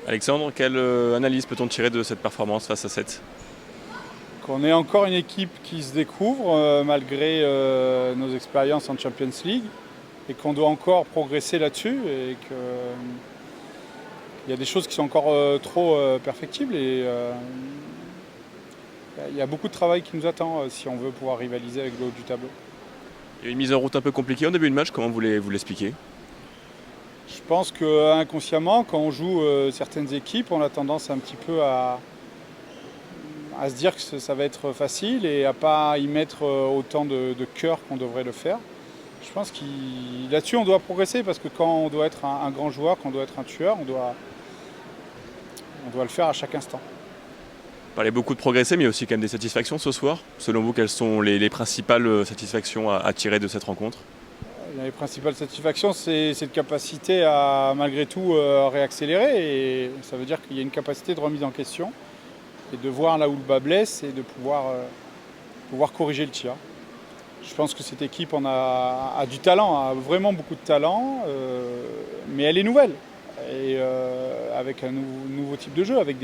Alexandre, quelle analyse peut-on tirer de cette performance face à 7? Qu'on est encore une équipe qui se découvre malgré nos expériences en Champions League et qu'on doit encore progresser là-dessus et qu'il y a des choses qui sont encore trop perfectibles et il y a beaucoup de travail qui nous attend si on veut pouvoir rivaliser avec le haut du tableau. Il y a eu une mise en route un peu compliquée en début de match, comment vous l'expliquez? Je pense qu'inconsciemment, quand on joue certaines équipes, on a tendance un petit peu à se dire que ça va être facile et à ne pas y mettre autant de cœur qu'on devrait le faire. Je pense que là-dessus, on doit progresser parce que quand on doit être un grand joueur, quand on doit être un tueur, on doit le faire à chaque instant. Vous parlez beaucoup de progresser, mais il y a aussi quand même des satisfactions ce soir. Selon vous, quelles sont les principales satisfactions à tirer de cette rencontre? Les principales satisfactions, c'est cette capacité à malgré tout réaccélérer et ça veut dire qu'il y a une capacité de remise en question et de voir là où le bas blesse et de pouvoir corriger le tir. Je pense que cette équipe a du talent, a vraiment beaucoup de talent, mais elle est nouvelle. Et avec un nouveau type de jeu, avec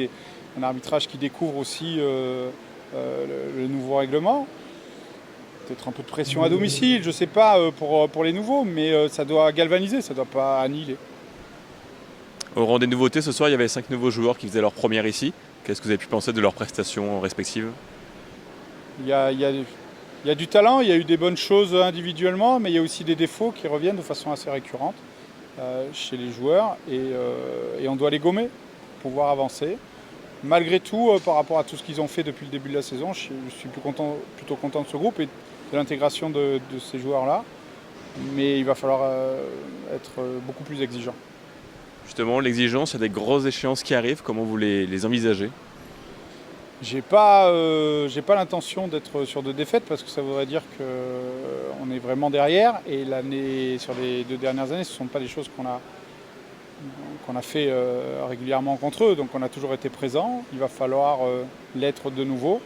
un arbitrage qui découvre aussi le nouveau règlement. Peut-être un peu de pression à domicile, je ne sais pas pour les nouveaux, mais ça doit galvaniser, ça ne doit pas annihiler. Au rang des nouveautés, ce soir, il y avait 5 nouveaux joueurs qui faisaient leur première ici. Qu'est-ce que vous avez pu penser de leurs prestations respectives? Il y a du talent, il y a eu des bonnes choses individuellement, mais il y a aussi des défauts qui reviennent de façon assez récurrente chez les joueurs et on doit les gommer pour pouvoir avancer. Malgré tout, par rapport à tout ce qu'ils ont fait depuis le début de la saison, je suis plutôt content de ce groupe et de l'intégration de ces joueurs-là. Mais il va falloir être beaucoup plus exigeant. Justement, l'exigence, il y a des grosses échéances qui arrivent. Comment vous les envisagez? J'ai pas l'intention d'être sur de défaites parce que ça voudrait dire qu'on est vraiment derrière. Et sur les 2 dernières années, ce ne sont pas des choses qu'on a fait régulièrement contre eux. Donc on a toujours été présent. Il va falloir l'être de nouveau.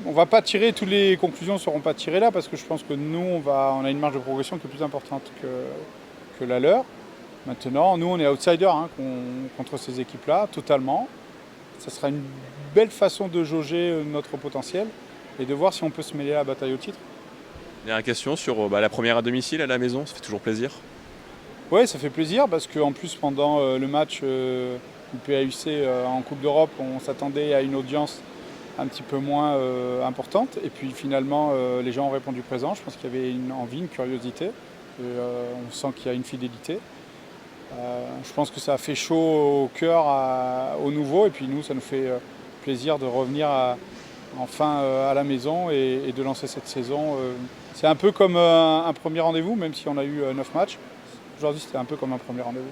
On ne va pas tirer, toutes les conclusions ne seront pas tirées là parce que je pense que nous, on a une marge de progression qui est plus importante que la leur. Maintenant, nous, on est outsiders contre ces équipes-là, totalement. Ça sera une belle façon de jauger notre potentiel et de voir si on peut se mêler à la bataille au titre. Dernière question sur la première à domicile à la maison, ça fait toujours plaisir. Oui, ça fait plaisir parce qu'en plus, pendant le match du PAUC en Coupe d'Europe, on s'attendait à une audience un petit peu moins importante. Et puis finalement, les gens ont répondu présent. Je pense qu'il y avait une envie, une curiosité. On sent qu'il y a une fidélité. Je pense que ça a fait chaud au cœur aux nouveaux. Et puis nous, ça nous fait plaisir de revenir enfin à la maison et de lancer cette saison. C'est un peu comme un premier rendez-vous, même si on a eu 9 matchs. Aujourd'hui, c'était un peu comme un premier rendez-vous.